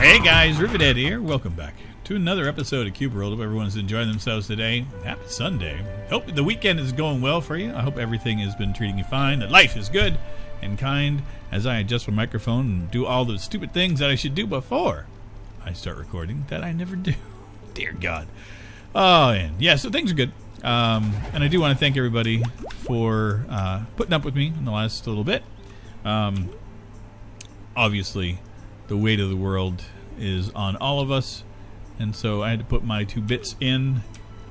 Hey guys, Rivet here. Welcome back to another episode of Cube World. Hope everyone's enjoying themselves today. Happy Sunday. Hope the weekend is going well for you. I hope everything has been treating you fine, that life is good and kind as I adjust my microphone and do all the stupid things that I should do before I start recording that I never do. Dear God. Oh, and yeah, so things are good. And I do want to thank everybody for putting up with me in the last little bit. Obviously, the weight of the world is on all of us, and so I had to put my 2 bits in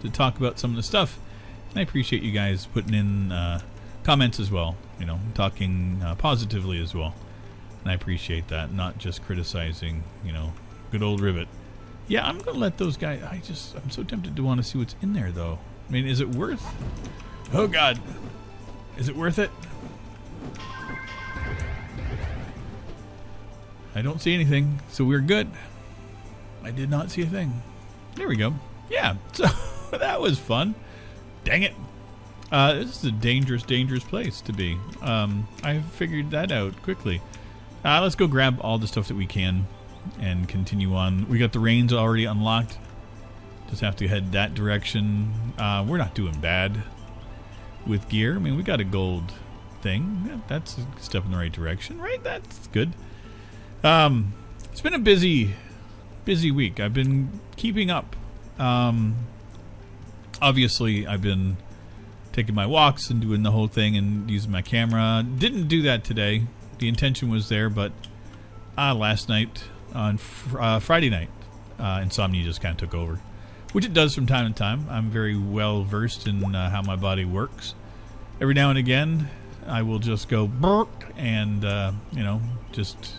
to talk about some of the stuff, and I appreciate you guys putting in comments as well, you know, talking positively as well, and I appreciate that, not just criticizing, you know, good old Rivet. Yeah, I'm gonna let those guys, I'm so tempted to want to see what's in there though. I mean, is it worth, oh God, is it worth it? I don't see anything, so we're good. I did not see a thing. There we go. Yeah, so that was fun. Dang it. This is a dangerous, dangerous place to be. I figured that out quickly. Let's go grab all the stuff that we can and continue on. We got the reins already unlocked. Just have to head that direction. We're not doing bad with gear. I mean, we got a gold thing. That's a step in the right direction, right? That's good. It's been a busy week. I've been keeping up. Obviously, I've been taking my walks and doing the whole thing and using my camera. Didn't do that today. The intention was there, but last night, on Friday night, insomnia just kind of took over, which it does from time to time. I'm very well versed in how my body works. Every now and again, I will just go burp and, you know, just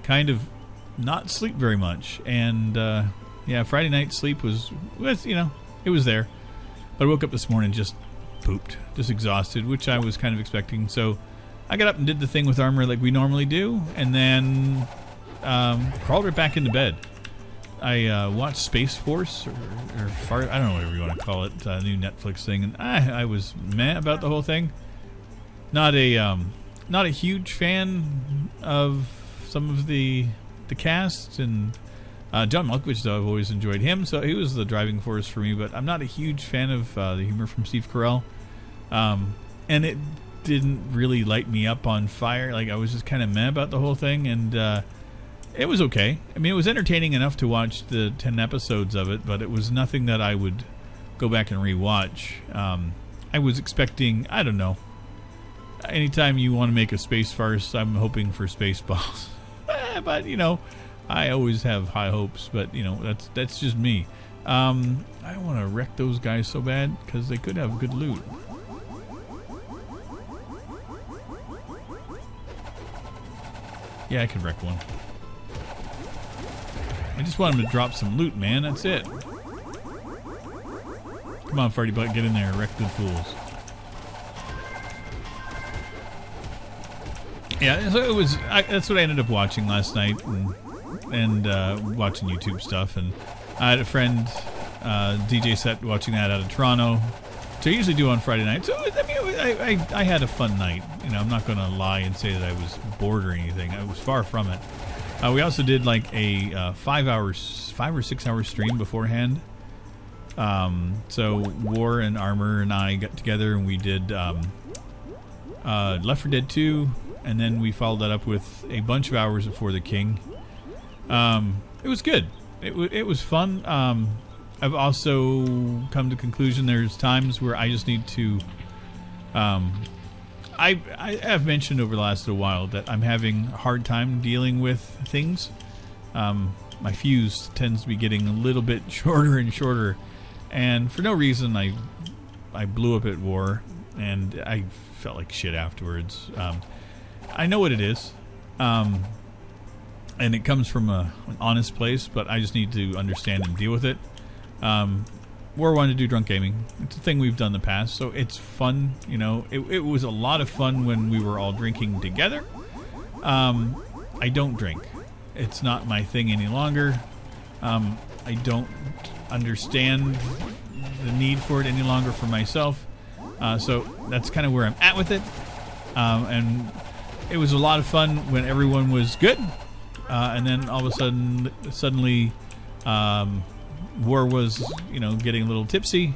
kind of not sleep very much. And yeah, Friday night sleep was, you know, it was there. But I woke up this morning just pooped, just exhausted, which I was kind of expecting. So I got up and did the thing with armor like we normally do, and then crawled right back into bed. I watched Space Force or I don't know, whatever you want to call it, new Netflix thing, and I was meh about the whole thing. Not a huge fan of some of the cast, and John Malkovich, though, I've always enjoyed him, so he was the driving force for me, but I'm not a huge fan of the humor from Steve Carell, and it didn't really light me up on fire. Like, I was just kind of meh about the whole thing, and it was okay. I mean, it was entertaining enough to watch the 10 episodes of it, but it was nothing that I would go back and rewatch. I was expecting, I don't know, anytime you want to make a space farce, I'm hoping for Spaceballs. But, you know, I always have high hopes, but, you know, that's just me. I want to wreck those guys so bad because they could have good loot. Yeah, I could wreck one. I just want him to drop some loot, man. That's it. Come on, Farty Butt, get in there. Wreck good fools. Yeah, so it was. That's what I ended up watching last night, and watching YouTube stuff. And I had a friend, DJ set, watching that out of Toronto. So I usually do on Friday night. So I mean, I had a fun night. You know, I'm not going to lie and say that I was bored or anything. I was far from it. We also did like a 5 or 6 hour stream beforehand. So War and Armor and I got together and we did Left 4 Dead 2. And then we followed that up with a bunch of hours before the King. It was good. It was fun. I've also come to the conclusion there's times where I just need to... I have mentioned over the last little while that I'm having a hard time dealing with things. My fuse tends to be getting a little bit shorter and shorter. And for no reason, I blew up at War. And I felt like shit afterwards. I know what it is, and it comes from an honest place, but I just need to understand and deal with it. War wanted to do drunk gaming. It's a thing we've done in the past, so it's fun. You know, it was a lot of fun when we were all drinking together. I don't drink. It's not my thing any longer. I don't understand the need for it any longer for myself. So that's kind of where I'm at with it. And it was a lot of fun when everyone was good. and then all of a sudden, suddenly, War was, getting a little tipsy,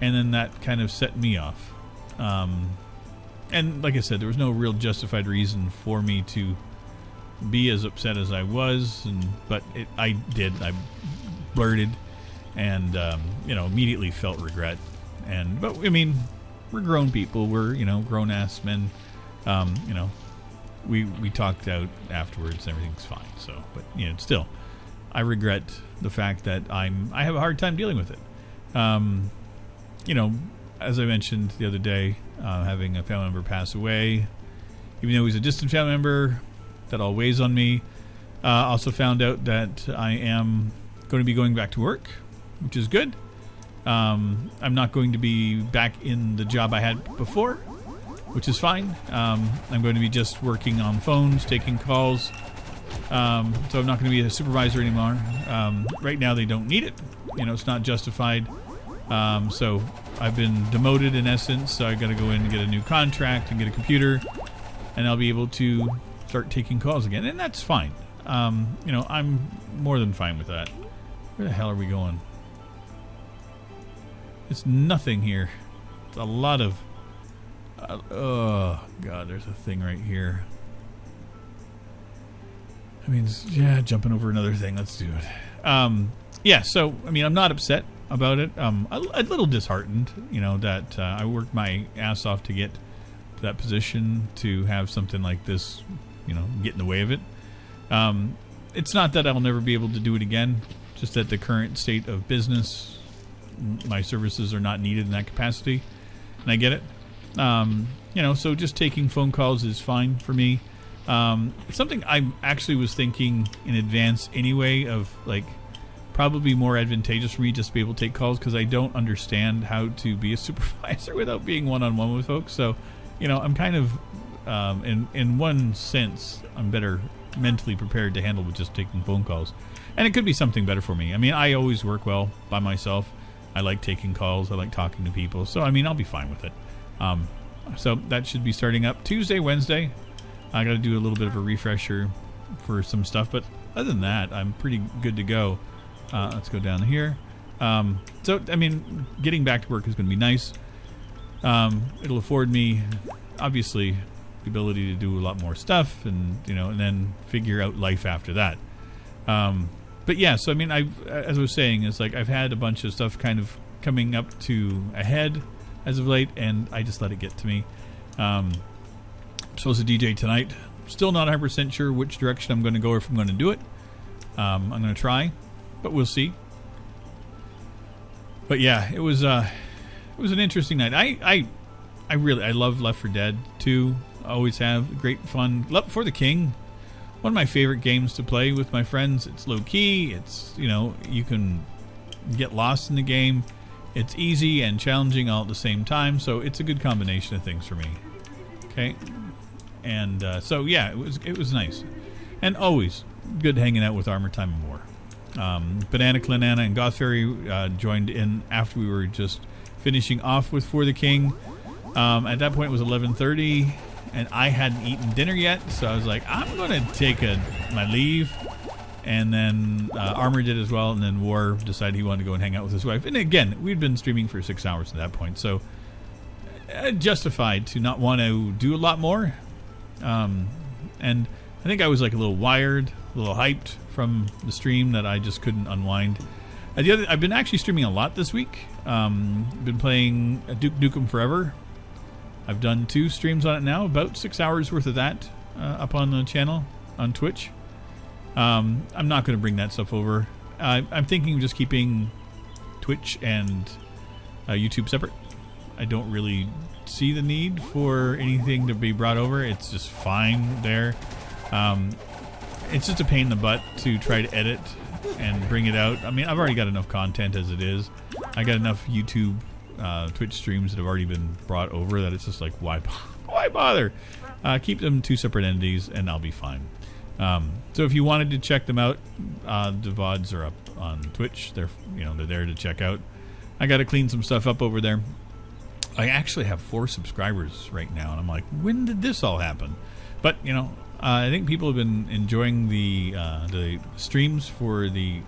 and then that kind of set me off. And like I said, there was no real justified reason for me to be as upset as I was, but I blurted, and immediately felt regret. But I mean, we're grown people. We're grown ass men. We talked out afterwards. And everything's fine. So, but still, I regret the fact that I have a hard time dealing with it. As I mentioned the other day, having a family member pass away, even though he's a distant family member, that all weighs on me. Also found out that I am going to be going back to work, which is good. I'm not going to be back in the job I had before, which is fine. I'm going to be just working on phones, taking calls. So I'm not going to be a supervisor anymore. Right now they don't need it. It's not justified. So I've been demoted in essence. So I got to go in and get a new contract and get a computer, and I'll be able to start taking calls again, and that's fine. I'm more than fine with that. Where the hell are we going? It's nothing here. It's a lot of... oh, God, there's a thing right here. I mean, yeah, jumping over another thing. Let's do it. Yeah, so, I mean, I'm not upset about it. A little disheartened, that I worked my ass off to get to that position, to have something like this, get in the way of it. It's not that I'll never be able to do it again, just that the current state of business, my services are not needed in that capacity, and I get it. So just taking phone calls is fine for me. It's something I actually was thinking in advance anyway, of like probably more advantageous for me just to be able to take calls, because I don't understand how to be a supervisor without being one-on-one with folks. So, I'm kind of in one sense, I'm better mentally prepared to handle with just taking phone calls, and it could be something better for me. I mean, I always work well by myself. I like taking calls. I like talking to people. So, I mean, I'll be fine with it. So that should be starting up Tuesday, Wednesday. I got to do a little bit of a refresher for some stuff, but other than that, I'm pretty good to go. Let's go down here. So, I mean, getting back to work is going to be nice. It'll afford me, obviously, the ability to do a lot more stuff, and and then figure out life after that. But yeah, so I mean, as I was saying, it's like I've had a bunch of stuff kind of coming up to a head as of late, and I just let it get to me. I'm supposed to DJ tonight. Still not 100% sure which direction I'm going to go, or if I'm going to do it. I'm going to try, but we'll see. But yeah, it was an interesting night. I love Left 4 Dead 2. Always have great fun. Left for the King, one of my favorite games to play with my friends. It's low key. It's you can get lost in the game. It's easy and challenging all at the same time. So it's a good combination of things for me. Okay, and so yeah, it was nice, and always good hanging out with Armor Time and War. Banana Clanana and Goth Fairy joined in after we were just finishing off with For the King. At that point it was 11:30, and I hadn't eaten dinner yet, so I was like, I'm going to take my leave. And then Armor did as well, and then War decided he wanted to go and hang out with his wife. And again, we'd been streaming for 6 hours at that point, so justified to not want to do a lot more. And I think I was like a little wired, a little hyped from the stream that I just couldn't unwind. I've been actually streaming a lot this week. Been playing Duke Nukem Forever. I've done 2 streams on it now, about 6 hours worth of that up on the channel on Twitch. I'm not going to bring that stuff over. I'm thinking of just keeping Twitch and YouTube separate. I don't really see the need for anything to be brought over. It's just fine there. It's just a pain in the butt to try to edit and bring it out. I mean, I've already got enough content as it is. I got enough YouTube, Twitch streams that have already been brought over that it's just like, why bother? Keep them 2 separate entities, and I'll be fine. So if you wanted to check them out, the VODs are up on Twitch. They're there to check out. I got to clean some stuff up over there. I actually have 4 subscribers right now, and I'm like, when did this all happen? But you know, I think people have been enjoying the streams for the.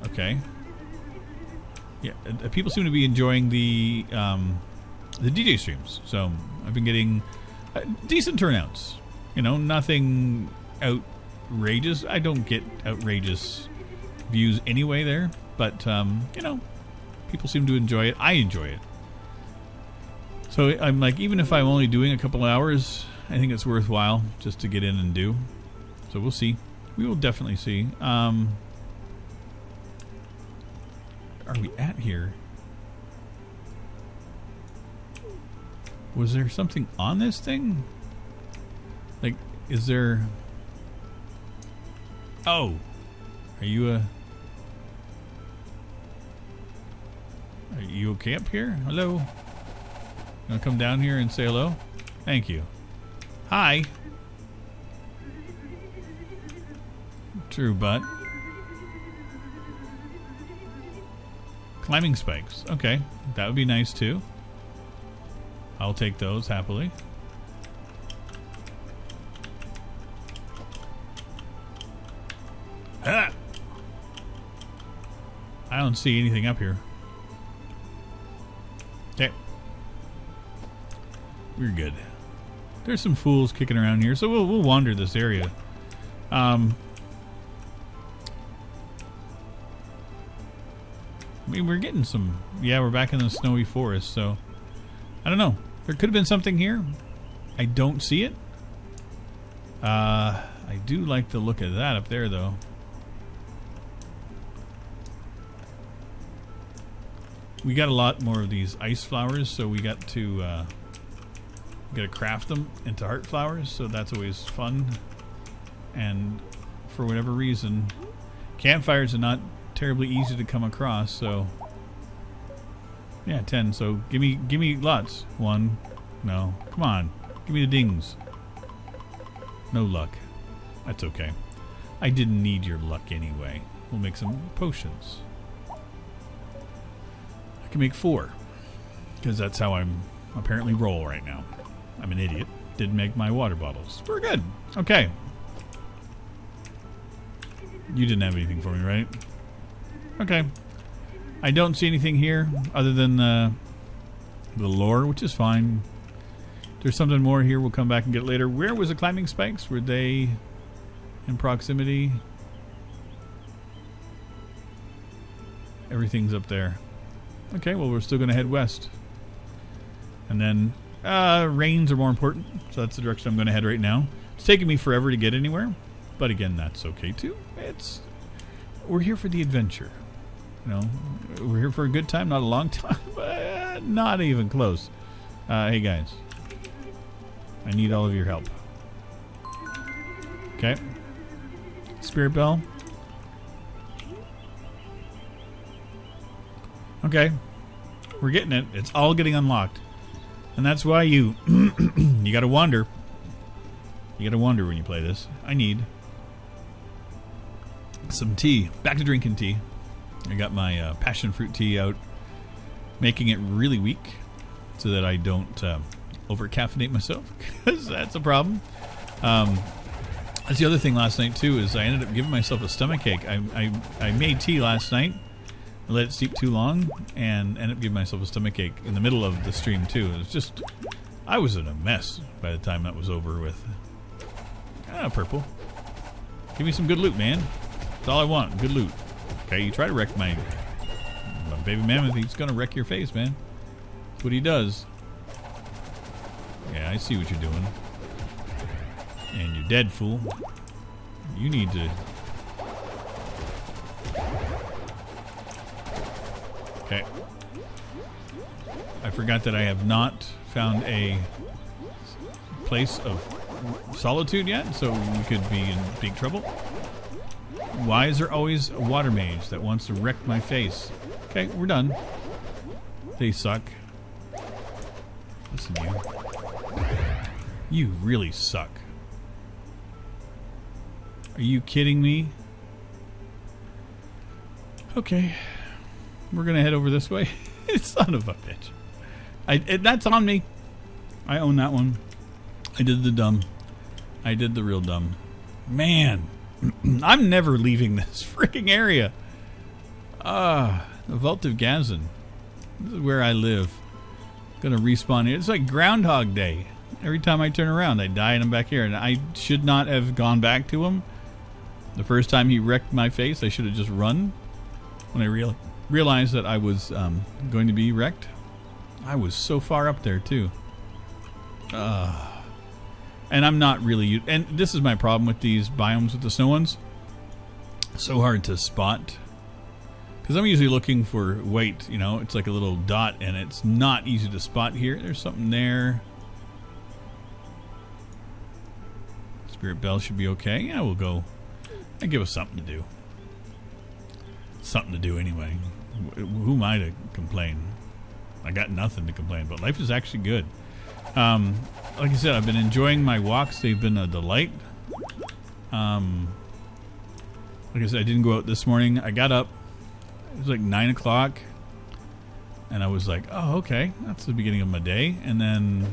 Okay. Yeah, people seem to be enjoying the DJ streams. So I've been getting decent turnouts. You know, nothing outrageous. I don't get outrageous views anyway there, but you know, people seem to enjoy it. I enjoy it. So I'm like, even if I'm only doing a couple hours, I think it's worthwhile just to get in and do. So we'll see. We will definitely see. Are we at here? Was there something on this thing? Like, is there... Oh! Are you okay up here? Hello? You wanna come down here and say hello? Thank you. Hi! True, but... Climbing spikes. Okay, that would be nice too. I'll take those happily. Ah! I don't see anything up here. Okay. We're good. There's some fools kicking around here, so we'll wander this area. I mean, we're getting some... Yeah, we're back in the snowy forest, so... I don't know. There could have been something here. I don't see it. I do like the look of that up there, though. We got a lot more of these ice flowers, so we got to craft them into heart flowers, so that's always fun. And for whatever reason, campfires are not terribly easy to come across, so yeah, 10. So give me lots. 1, no, come on, give me the dings. No luck. That's okay. I didn't need your luck anyway. We'll make some potions. I can make 4 because that's how I'm apparently roll right now. I'm an idiot. Didn't make my water bottles. We're good. Okay. You didn't have anything for me, right? Okay. I don't see anything here other than the lore, which is fine. There's something more here. We'll come back and get it later. Where was the climbing spikes? Were they in proximity? Everything's up there. Okay, well, we're still going to head west. And then rains are more important, so that's the direction I'm going to head right now. It's taking me forever to get anywhere, but again, that's okay too. We're here for the adventure. You know, we're here for a good time, not a long time, but not even close. Hey guys, I need all of your help. Okay. Spirit bell. Okay. We're getting it. It's all getting unlocked. And that's why you you gotta wander. You gotta wander when you play this. I need some tea. Back to drinking tea. I got my passion fruit tea out, making it really weak so that I don't over caffeinate myself, because that's a problem. That's the other thing last night too, is I ended up giving myself a stomach ache. I made tea last night, I let it steep too long, and ended up giving myself a stomach ache in the middle of the stream too. It was just, I was in a mess by the time that was over with. Purple. Give me some good loot, man. That's all I want, good loot. Okay, you try to wreck my baby mammoth, he's gonna wreck your face, man. That's what he does. Yeah, I see what you're doing. And you're dead, fool. You need to... Okay. I forgot that I have not found a place of solitude yet, so we could be in big trouble. Why is there always a water mage that wants to wreck my face? Okay, we're done. They suck. Listen, you. You really suck. Are you kidding me? Okay. We're gonna head over this way. Son of a bitch. That's on me. I own that one. I did the dumb. I did the real dumb. Man, I'm never leaving this freaking area. The Vault of Gazan. This is where I live. Gonna respawn here. It's like Groundhog Day. Every time I turn around, I die and I'm back here. And I should not have gone back to him. The first time he wrecked my face, I should have just run. When I realized that I was going to be wrecked. I was so far up there too. And I'm not really... And this is my problem with these biomes with the snow ones. So hard to spot. Because I'm usually looking for white, you know. It's like a little dot and it's not easy to spot here. There's something there. Spirit Bell should be okay. Yeah, we'll go. And give us something to do. Something to do anyway. Who am I to complain? I got nothing to complain about. Life is actually good. Like I said, I've been enjoying my walks. They've been a delight. Like I said, I didn't go out this morning. I got up. It was like 9 o'clock. And I was like, oh, okay. That's the beginning of my day. And then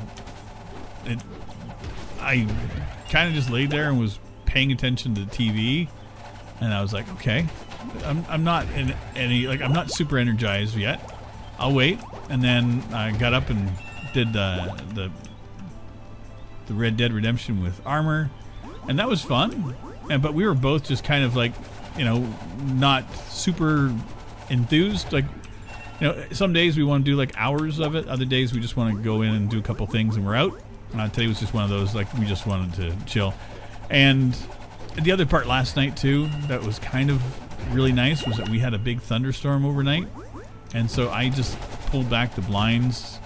I kind of just laid there and was paying attention to the TV. And I was like, okay. I'm not in any... Like, I'm not super energized yet. I'll wait. And then I got up and did the Red Dead Redemption with armor, and that was fun. But we were both just kind of like, you know, not super enthused. Like, you know, some days we want to do like hours of it. Other days we just want to go in and do a couple things and we're out. Today was just one of those, like, we just wanted to chill. And the other part last night too, that was kind of really nice, was that we had a big thunderstorm overnight, and so I just pulled back the blinds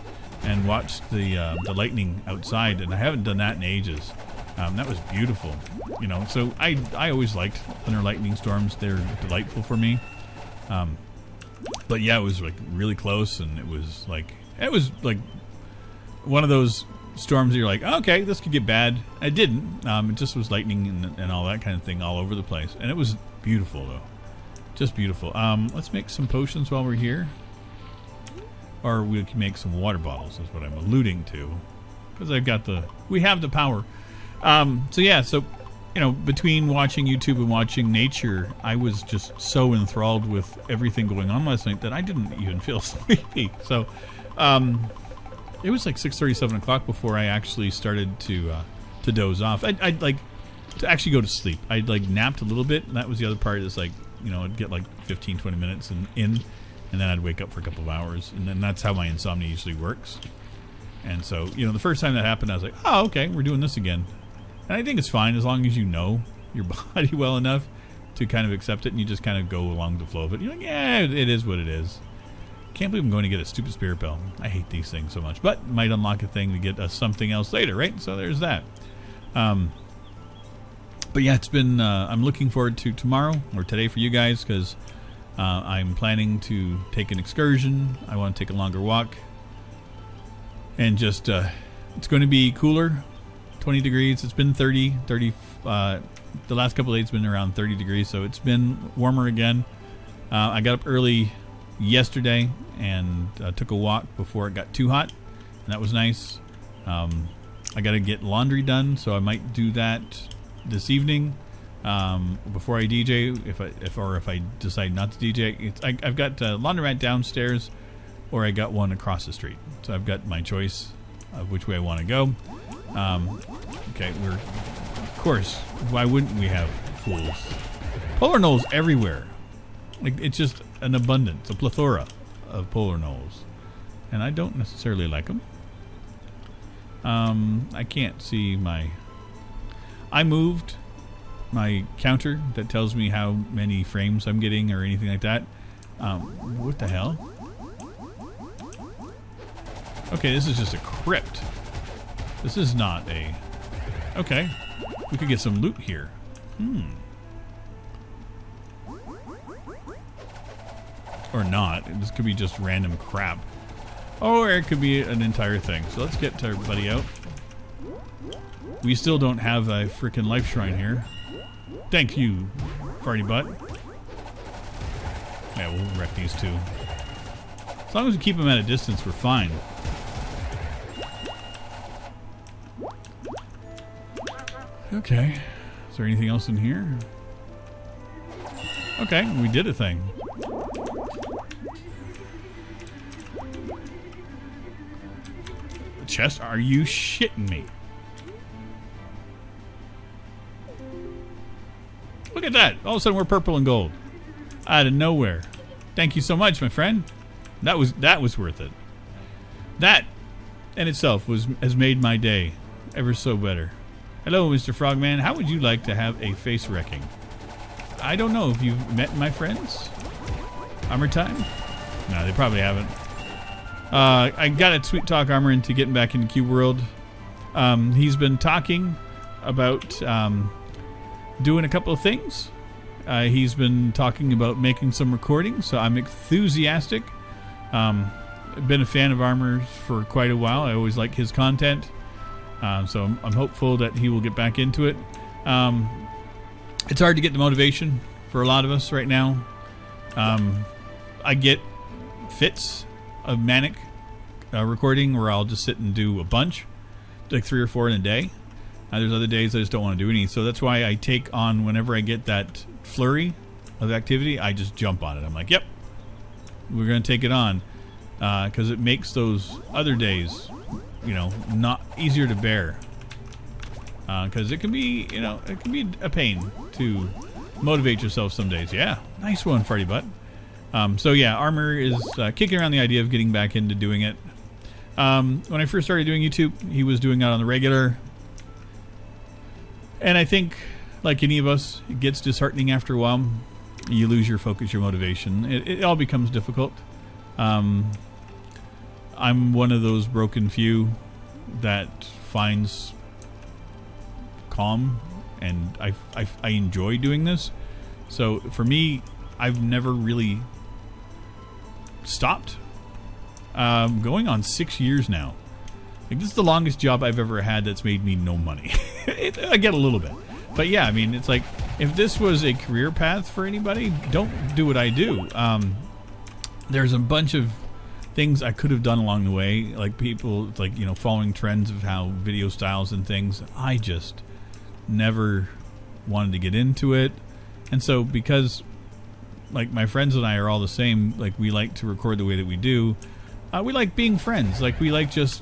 and watched the lightning outside, and I haven't done that in ages. That was beautiful, you know. So I always liked thunder lightning storms. They're delightful for me. But yeah, it was like really close, and it was like one of those storms that you're like, okay, this could get bad. It didn't. It just was lightning and all that kind of thing all over the place, and it was beautiful though, just beautiful. Let's make some potions while we're here. Or we can make some water bottles, is what I'm alluding to. Because we have the power. So yeah, so, you know, between watching YouTube and watching nature, I was just so enthralled with everything going on last night that I didn't even feel sleepy. So, it was like 6:30, 7 o'clock before I actually started to doze off. I'd like to actually go to sleep. I'd like napped a little bit, and that was the other part. Is like, you know, I'd get like 15, 20 minutes in. And then I'd wake up for a couple of hours. And then that's how my insomnia usually works. And so, you know, the first time that happened, I was like, oh, okay, we're doing this again. And I think it's fine as long as you know your body well enough to kind of accept it. And you just kind of go along the flow of it. You're like, yeah, it is what it is. Can't believe I'm going to get a stupid spirit bell. I hate these things so much. But might unlock a thing to get us something else later, right? So there's that. But yeah, it's been... I'm looking forward to tomorrow or today for you guys, because... I'm planning to take an excursion. I want to take a longer walk. And just, it's going to be cooler. 20 degrees. It's been 30. The last couple of days it's been around 30 degrees, so it's been warmer again. I got up early yesterday and took a walk before it got too hot. And that was nice. I got to get laundry done, so I might do that this evening. Before I DJ, if I decide not to DJ, I've got a laundromat downstairs, or I got one across the street. So I've got my choice of which way I want to go. Okay, of course, why wouldn't we have fools? Polar gnolls everywhere. Like, it's just an abundance, a plethora of polar gnolls, and I don't necessarily like them. I can't see I moved my counter that tells me how many frames I'm getting or anything like that. What the hell? Okay, this is just a crypt. This is not a... Okay, we could get some loot here. Or not. This could be just random crap. Or it could be an entire thing. So let's get our buddy out. We still don't have a freaking life shrine here. Thank you, farty butt. Yeah, we'll wreck these two. As long as we keep them at a distance, we're fine. Okay. Is there anything else in here? Okay, we did a thing. Chest? Are you shitting me? Look at that. All of a sudden we're purple and gold. Out of nowhere. Thank you so much, my friend. That was worth it. That in itself has made my day ever so better. Hello, Mr. Frogman. How would you like to have a face wrecking? I don't know if you've met my friends. Armor time? No, they probably haven't. I got a Sweet Talk Armor into getting back into Cube World. He's been talking about doing a couple of things. He's been talking about making some recordings, so I'm enthusiastic. Been a fan of Armor for quite a while. I always like his content. So I'm hopeful that he will get back into it. It's hard to get the motivation for a lot of us right now. I get fits of manic recording where I'll just sit and do a bunch, like 3 or 4 in a day. There's other days I just don't want to do any. So that's why I take on, whenever I get that flurry of activity, I just jump on it. I'm like, yep, we're going to take it on. Because it makes those other days, not easier to bear. Because it can be, it can be a pain to motivate yourself some days. Yeah, nice one, Farty Butt. So yeah, Armor is kicking around the idea of getting back into doing it. When I first started doing YouTube, he was doing it on the regular. And I think, like any of us, it gets disheartening after a while. You lose your focus, your motivation. It all becomes difficult. I'm one of those broken few that finds calm, and I enjoy doing this. So for me, I've never really stopped. Going on 6 years now. Like, this is the longest job I've ever had that's made me no money. I get a little bit. But yeah, I mean, it's like, if this was a career path for anybody, don't do what I do. There's a bunch of things I could have done along the way, like people, like, following trends of how video styles and things. I just never wanted to get into it. And so, because, like, my friends and I are all the same, like, we like to record the way that we do. We like being friends. Like, we like just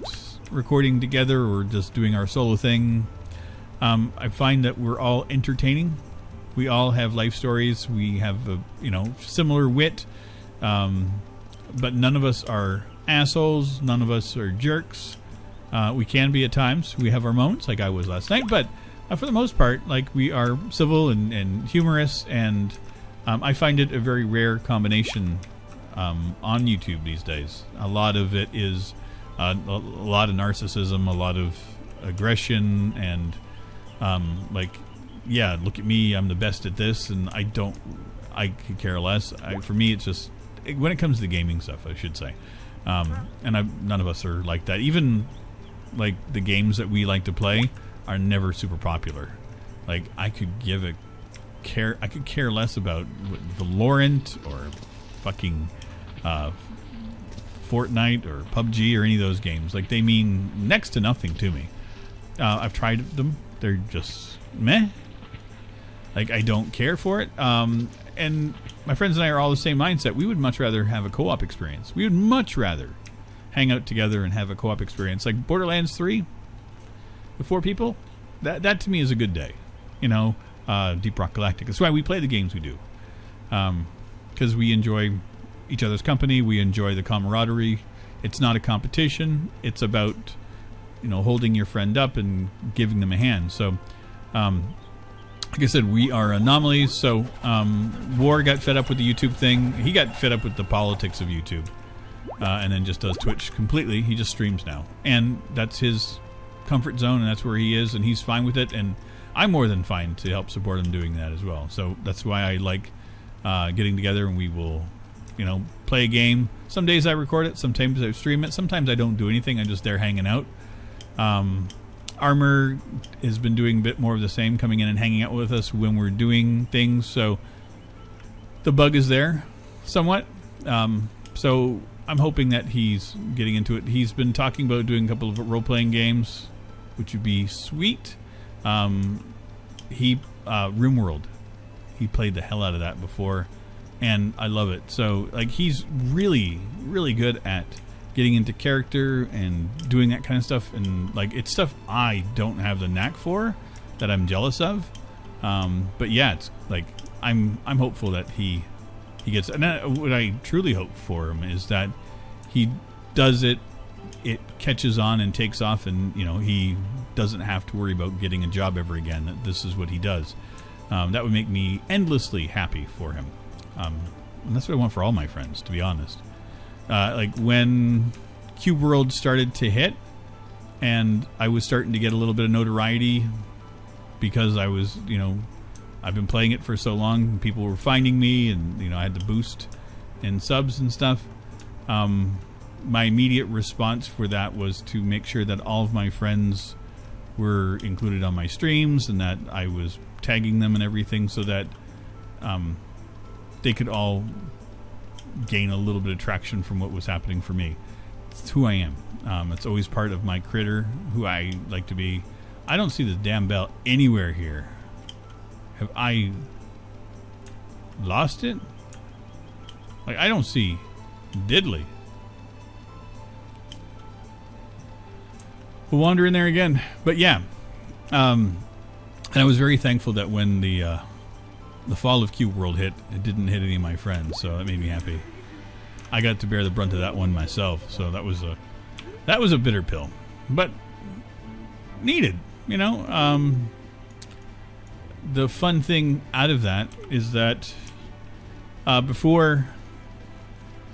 recording together or just doing our solo thing. I find that we're all entertaining. We all have life stories. We have a, similar wit. But none of us are assholes. None of us are jerks. We can be at times. We have our moments, like I was last night. But for the most part, like, we are civil and humorous. And I find it a very rare combination on YouTube these days. A lot of it is a lot of narcissism, a lot of aggression, and yeah, look at me, I'm the best at this, and I could care less. For me, it's just, when it comes to gaming stuff, I should say, and none of us are like that. Even like the games that we like to play are never super popular. Like, I could care less about Valorant or fucking Fortnite or PUBG or any of those games. Like, they mean next to nothing to me. I've tried them. They're just meh. Like, I don't care for it. And my friends and I are all the same mindset. We would much rather have a co-op experience. We would much rather hang out together and have a co-op experience. Like Borderlands 3 with 4 people. That to me is a good day. Deep Rock Galactic. That's why we play the games we do. Because we enjoy each other's company. We enjoy the camaraderie. It's not a competition. It's about, holding your friend up and giving them a hand. So, like I said, we are anomalies. So, War got fed up with the YouTube thing. He got fed up with the politics of YouTube. And then just does Twitch completely. He just streams now. And that's his comfort zone, and that's where he is, and he's fine with it. And I'm more than fine to help support him doing that as well. So that's why I like getting together, and we will, play a game. Some days I record it, sometimes I stream it, sometimes I don't do anything. I'm just there hanging out. Armor has been doing a bit more of the same, coming in and hanging out with us when we're doing things. So the bug is there somewhat. So I'm hoping that he's getting into it. He's been talking about doing a couple of role-playing games, which would be sweet. he RimWorld, he played the hell out of that before, and I love it. So like he's really good at getting into character and doing that kind of stuff, and like it's stuff I don't have the knack for, that I'm jealous of. But yeah, it's like I'm hopeful that he gets. And what I truly hope for him is that he does it catches on and takes off, and he doesn't have to worry about getting a job ever again. That this is what he does. That would make me endlessly happy for him. And that's what I want for all my friends, to be honest. Like when Cube World started to hit, and I was starting to get a little bit of notoriety because I was, I've been playing it for so long. People were finding me, and I had the boost in subs and stuff. My immediate response for that was to make sure that all of my friends were included on my streams, and that I was tagging them and everything, so that they could all gain a little bit of traction from what was happening for me. It's who I am. It's always part of my critter, who I like to be. I don't see the damn bell anywhere here. Have I lost it? Like, I don't see diddly. We'll wander in there again. But yeah. And I was very thankful that when the fall of Cube World hit, it didn't hit any of my friends, so that made me happy. I got to bear the brunt of that one myself, so that was a bitter pill, but needed. The fun thing out of that is that before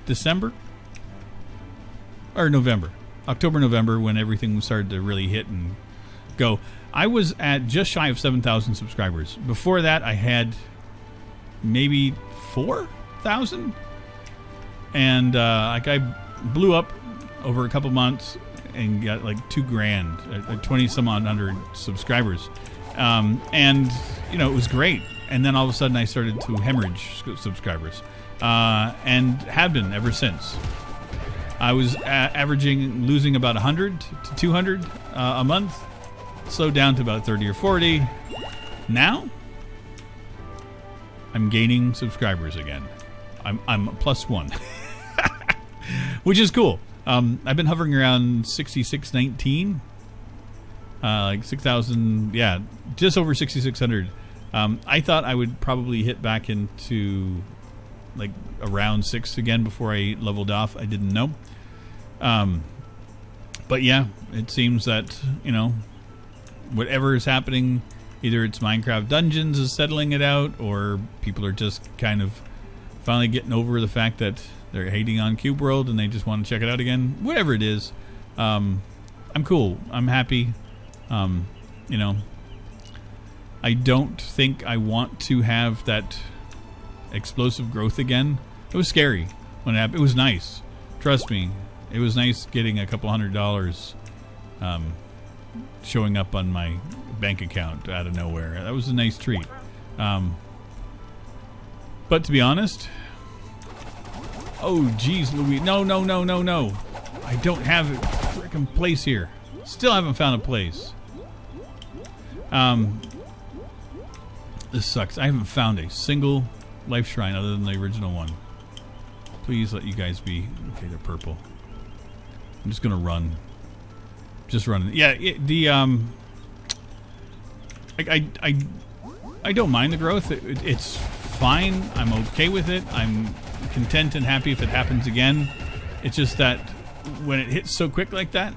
December or November, October, November, when everything started to really hit and go, I was at just shy of 7,000 subscribers. Before that, I had maybe 4,000, and like I blew up over a couple months and got like $2,000, 20 some odd hundred subscribers, and it was great. And then all of a sudden I started to hemorrhage subscribers, and have been ever since. I was losing about 100 to 200 a month, slowed down to about 30 or 40. Now I'm gaining subscribers again. I'm +1, which is cool. I've been hovering around 6619, like 6,000. Yeah, just over 6,600. I thought I would probably hit back into like around 6 again before I leveled off. I didn't know. But yeah, it seems that whatever is happening, either it's Minecraft Dungeons is settling it out, or people are just kind of finally getting over the fact that they're hating on Cube World and they just want to check it out again. Whatever it is, I'm cool. I'm happy. I don't think I want to have that explosive growth again. It was scary when it happened. It was nice. Trust me. It was nice getting a couple $100 showing up on my bank account out of nowhere. That was a nice treat. But to be honest, oh geez Louise, no. I don't have a freaking place here. Still haven't found a place. This sucks. I haven't found a single life shrine other than the original one. Please let you guys be. Okay, they're purple. I'm just gonna run. Just running. Yeah, I don't mind the growth. It's fine. I'm okay with it. I'm content and happy if it happens again. It's just that when it hits so quick like that,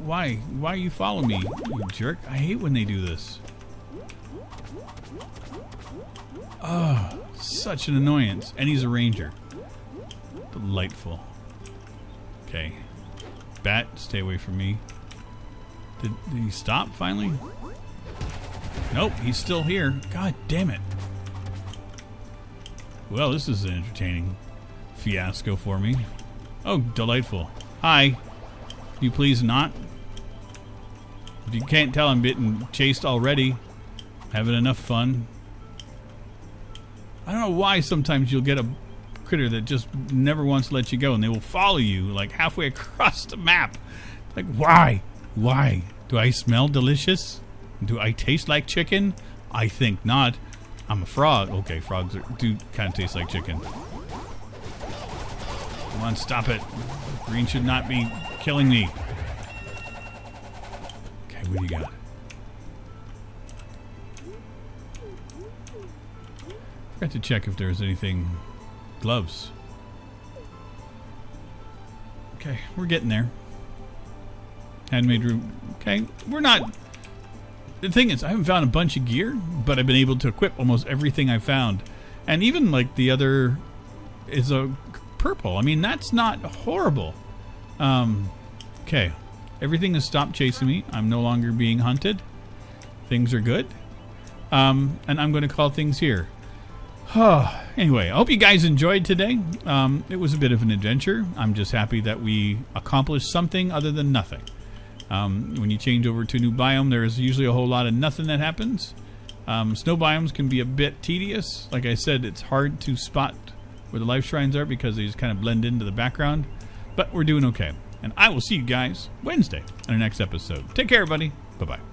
why you follow me, you jerk? I hate when they do this. Oh, such an annoyance. And he's a ranger. Delightful. Okay. Bat, stay away from me. Did he stop finally? Nope, he's still here. God damn it. Well, this is an entertaining fiasco for me. Oh, delightful. Hi. Can you please not? If you can't tell, I'm getting chased already. Having enough fun. I don't know why sometimes you'll get a critter that just never wants to let you go, and they will follow you like halfway across the map. Like, why? Why? Do I smell delicious? Do I taste like chicken? I think not. I'm a frog. Okay, frogs do kind of taste like chicken. Come on, stop it. Green should not be killing me. Okay, what do you got? Forgot to check if there's anything. Gloves. Okay, we're getting there. Handmade room. Okay, we're not... The thing is, I haven't found a bunch of gear, but I've been able to equip almost everything I found. And even, like, the other is a purple. I mean, that's not horrible. Okay. Everything has stopped chasing me. I'm no longer being hunted. Things are good. And I'm going to call things here. Anyway, I hope you guys enjoyed today. It was a bit of an adventure. I'm just happy that we accomplished something other than nothing. When you change over to a new biome, there's usually a whole lot of nothing that happens. Snow biomes can be a bit tedious. Like I said, it's hard to spot where the life shrines are because they just kind of blend into the background. But we're doing okay. And I will see you guys Wednesday in our next episode. Take care, everybody. Bye-bye.